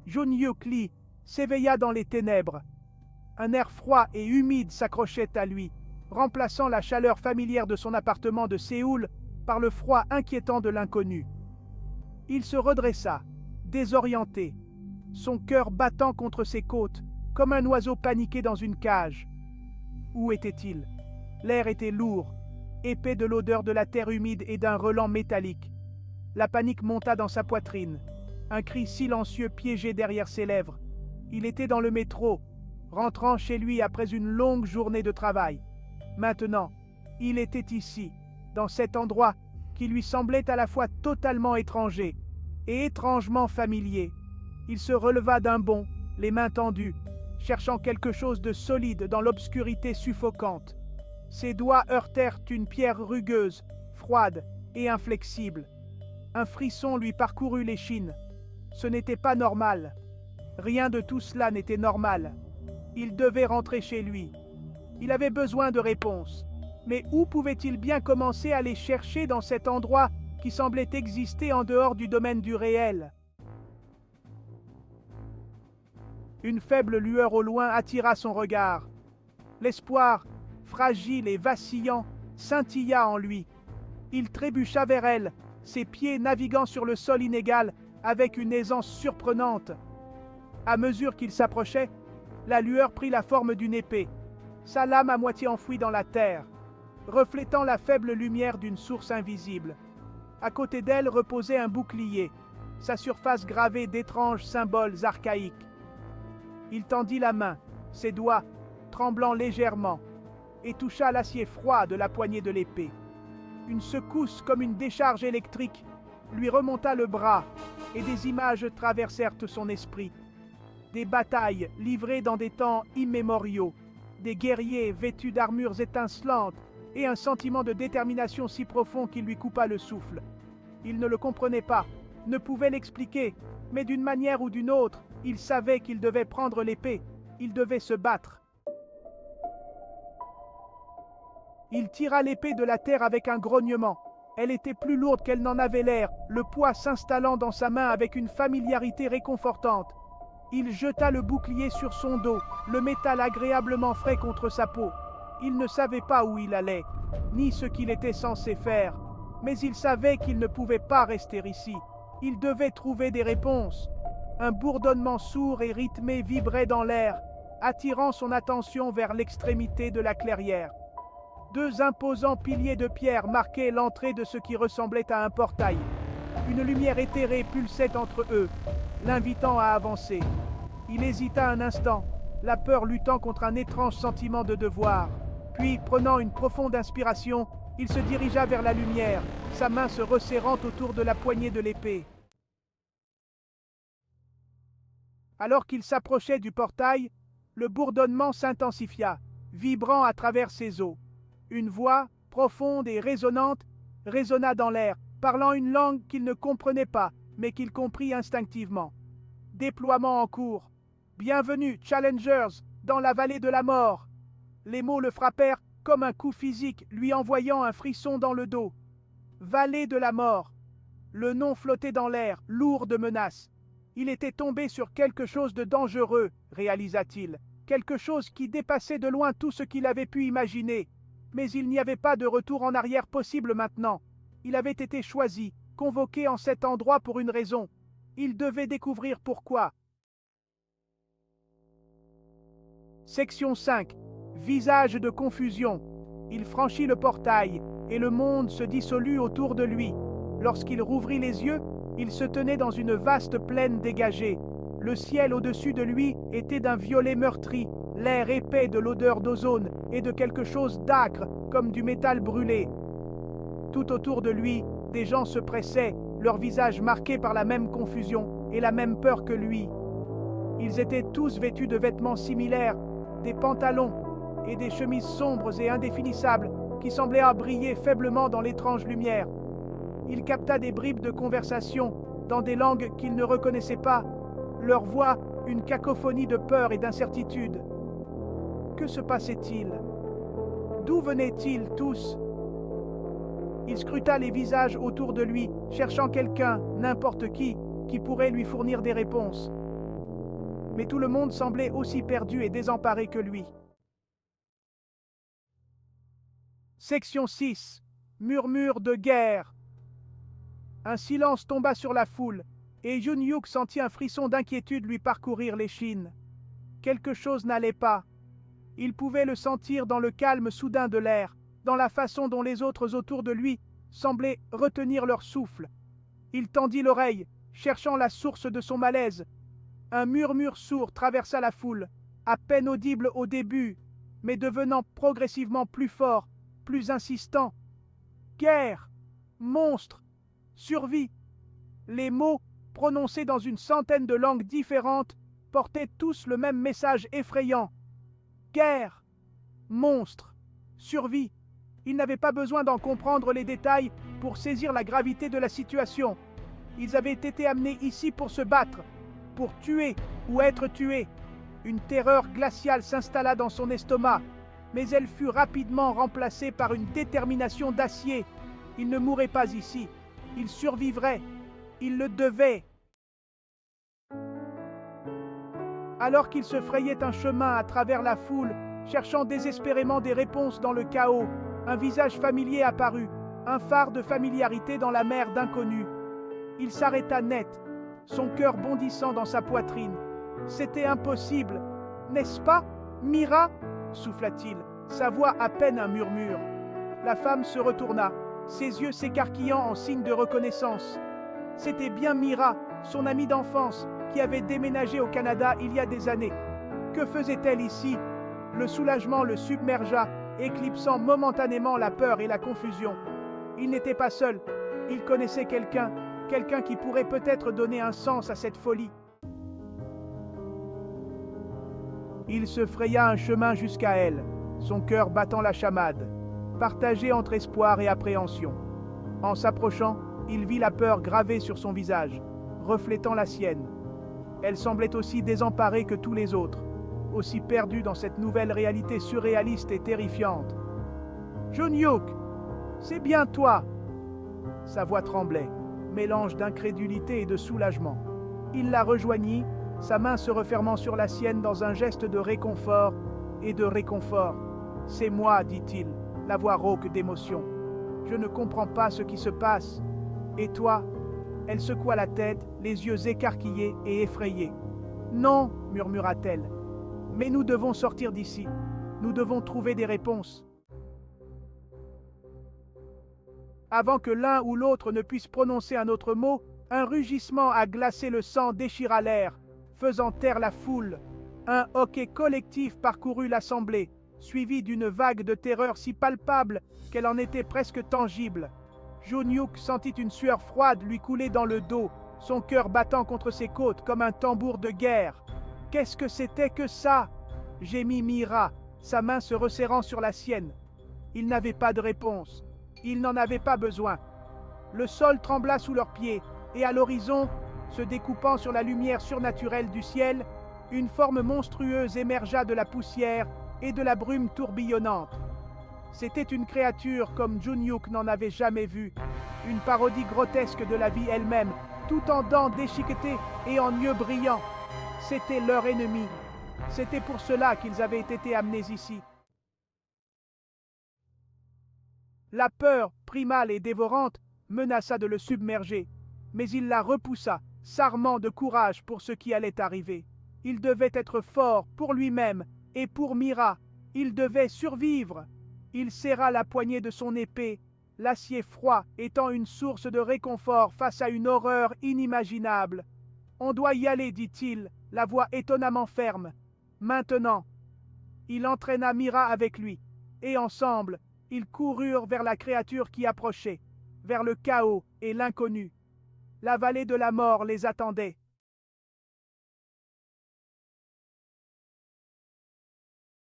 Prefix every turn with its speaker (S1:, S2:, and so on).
S1: Jong-hyuk Lee s'éveilla dans les ténèbres. Un air froid et humide s'accrochait à lui, remplaçant la chaleur familière de son appartement de Séoul par le froid inquiétant de l'inconnu. Il se redressa, désorienté, son cœur battant contre ses côtes, comme un oiseau paniqué dans une cage. Où était-il? L'air était lourd, épais de l'odeur de la terre humide et d'un relent métallique. La panique monta dans sa poitrine. Un cri silencieux piégé derrière ses lèvres. Il était dans le métro, rentrant chez lui après une longue journée de travail. Maintenant, il était ici, dans cet endroit qui lui semblait à la fois totalement étranger et étrangement familier. Il se releva d'un bond, les mains tendues, cherchant quelque chose de solide dans l'obscurité suffocante. Ses doigts heurtèrent une pierre rugueuse, froide et inflexible. Un frisson lui parcourut l'échine. Ce n'était pas normal. Rien de tout cela n'était normal. Il devait rentrer chez lui. Il avait besoin de réponses. Mais où pouvait-il bien commencer à les chercher dans cet endroit qui semblait exister en dehors du domaine du réel? Une faible lueur au loin attira son regard. L'espoir, fragile et vacillant, scintilla en lui. Il trébucha vers elle, ses pieds naviguant sur le sol inégal avec une aisance surprenante. À mesure qu'il s'approchait, la lueur prit la forme d'une épée, sa lame à moitié enfouie dans la terre, reflétant la faible lumière d'une source invisible. À côté d'elle reposait un bouclier, sa surface gravée d'étranges symboles archaïques. Il tendit la main, ses doigts tremblant légèrement, et toucha l'acier froid de la poignée de l'épée. Une secousse comme une décharge électrique lui remonta le bras, et des images traversèrent son esprit. Des batailles livrées dans des temps immémoriaux, des guerriers vêtus d'armures étincelantes, et un sentiment de détermination si profond qu'il lui coupa le souffle. Il ne le comprenait pas, ne pouvait l'expliquer, mais d'une manière ou d'une autre, il savait qu'il devait prendre l'épée, il devait se battre. Il tira l'épée de la terre avec un grognement. Elle était plus lourde qu'elle n'en avait l'air, le poids s'installant dans sa main avec une familiarité réconfortante. Il jeta le bouclier sur son dos, le métal agréablement frais contre sa peau. Il ne savait pas où il allait, ni ce qu'il était censé faire, mais il savait qu'il ne pouvait pas rester ici. Il devait trouver des réponses. Un bourdonnement sourd et rythmé vibrait dans l'air, attirant son attention vers l'extrémité de la clairière. Deux imposants piliers de pierre marquaient l'entrée de ce qui ressemblait à un portail. Une lumière éthérée pulsait entre eux, l'invitant à avancer. Il hésita un instant, la peur luttant contre un étrange sentiment de devoir. Puis, prenant une profonde inspiration, il se dirigea vers la lumière, sa main se resserrant autour de la poignée de l'épée. Alors qu'il s'approchait du portail, le bourdonnement s'intensifia, vibrant à travers ses os. Une voix, profonde et résonnante, résonna dans l'air, parlant une langue qu'il ne comprenait pas, mais qu'il comprit instinctivement. Déploiement en cours. Bienvenue, Challengers, dans la vallée de la mort. Les mots le frappèrent comme un coup physique, lui envoyant un frisson dans le dos. Vallée de la mort. Le nom flottait dans l'air, lourd de menaces. Il était tombé sur quelque chose de dangereux, réalisa-t-il, quelque chose qui dépassait de loin tout ce qu'il avait pu imaginer. Mais il n'y avait pas de retour en arrière possible maintenant. Il avait été choisi, convoqué en cet endroit pour une raison. Il devait découvrir pourquoi. Section 5. Visage de confusion. Il franchit le portail, et le monde se dissolut autour de lui. Lorsqu'il rouvrit les yeux, il se tenait dans une vaste plaine dégagée. Le ciel au-dessus de lui était d'un violet meurtri, l'air épais de l'odeur d'ozone et de quelque chose d'âcre, comme du métal brûlé. Tout autour de lui, des gens se pressaient, leurs visages marqués par la même confusion et la même peur que lui. Ils étaient tous vêtus de vêtements similaires, des pantalons et des chemises sombres et indéfinissables qui semblaient briller faiblement dans l'étrange lumière. Il capta des bribes de conversation dans des langues qu'il ne reconnaissait pas, leur voix une cacophonie de peur et d'incertitude. Que se passait-il? D'où venaient-ils tous? Il scruta les visages autour de lui, cherchant quelqu'un, n'importe qui pourrait lui fournir des réponses. mais tout le monde semblait aussi perdu et désemparé que lui. Section 6. Murmure de guerre. Un silence tomba sur la foule, et Jun-Yuk sentit un frisson d'inquiétude lui parcourir l'échine. Quelque chose n'allait pas. Il pouvait le sentir dans le calme soudain de l'air, dans la façon dont les autres autour de lui semblaient retenir leur souffle. Il tendit l'oreille, cherchant la source de son malaise. Un murmure sourd traversa la foule, à peine audible au début, mais devenant progressivement plus fort, plus insistant. Guerre, monstre, survie. Les mots, prononcés dans une centaine de langues différentes, portaient tous le même message effrayant. Guerre, monstre, survie. Ils n'avaient pas besoin d'en comprendre les détails pour saisir la gravité de la situation. Ils avaient été amenés ici pour se battre, pour tuer ou être tués. Une terreur glaciale s'installa dans son estomac, mais elle fut rapidement remplacée par une détermination d'acier. Il ne mourrait pas ici, il survivrait, il le devait. Alors qu'il se frayait un chemin à travers la foule, cherchant désespérément des réponses dans le chaos, un visage familier apparut, un phare de familiarité dans la mer d'inconnus. Il s'arrêta net, son cœur bondissant dans sa poitrine. C'était impossible, n'est-ce pas, Mira? Souffla-t-il, sa voix à peine un murmure. La femme se retourna, ses yeux s'écarquillant en signe de reconnaissance. C'était bien Mira, son amie d'enfance, qui avait déménagé au Canada il y a des années. Que faisait-elle ici? Le soulagement le submergea, éclipsant momentanément la peur et la confusion. Il n'était pas seul, il connaissait quelqu'un qui pourrait peut-être donner un sens à cette folie. Il se fraya un chemin jusqu'à elle, son cœur battant la chamade, partagé entre espoir et appréhension. En s'approchant, il vit la peur gravée sur son visage, reflétant la sienne. Elle semblait aussi désemparée que tous les autres, aussi perdue dans cette nouvelle réalité surréaliste et terrifiante. « Jun-Yuk, c'est bien toi !» Sa voix tremblait, mélange d'incrédulité et de soulagement. Il la rejoignit, sa main se refermant sur la sienne dans un geste de réconfort et de réconfort. « C'est moi, dit-il, la voix rauque d'émotion. Je ne comprends pas ce qui se passe. Et toi ?» Elle secoua la tête, les yeux écarquillés et effrayés. « Non, murmura-t-elle. Mais nous devons sortir d'ici. Nous devons trouver des réponses. » Avant que l'un ou l'autre ne puisse prononcer un autre mot, un rugissement à glacer le sang déchira l'air, faisant taire la foule. Un hoquet collectif parcourut l'assemblée, suivi d'une vague de terreur si palpable qu'elle en était presque tangible. Jun-Yuk sentit une sueur froide lui couler dans le dos, son cœur battant contre ses côtes comme un tambour de guerre. « Qu'est-ce que c'était que ça ?» gémit Mira, sa main se resserrant sur la sienne. Il n'avait pas de réponse. Il n'en avait pas besoin. Le sol trembla sous leurs pieds, et à l'horizon, se découpant sur la lumière surnaturelle du ciel, une forme monstrueuse émergea de la poussière et de la brume tourbillonnante. C'était une créature comme Jun-Yuk n'en avait jamais vu, une parodie grotesque de la vie elle-même, tout en dents déchiquetées et en yeux brillants. C'était leur ennemi. C'était pour cela qu'ils avaient été amenés ici. La peur, primale et dévorante, menaça de le submerger, mais il la repoussa, s'armant de courage pour ce qui allait arriver. Il devait être fort pour lui-même et pour Mira. Il devait survivre. Il serra la poignée de son épée, l'acier froid étant une source de réconfort face à une horreur inimaginable. « On doit y aller, dit-il, la voix étonnamment ferme. Maintenant. » Il entraîna Mira avec lui, et ensemble, ils coururent vers la créature qui approchait, vers le chaos et l'inconnu. La vallée de la mort les attendait,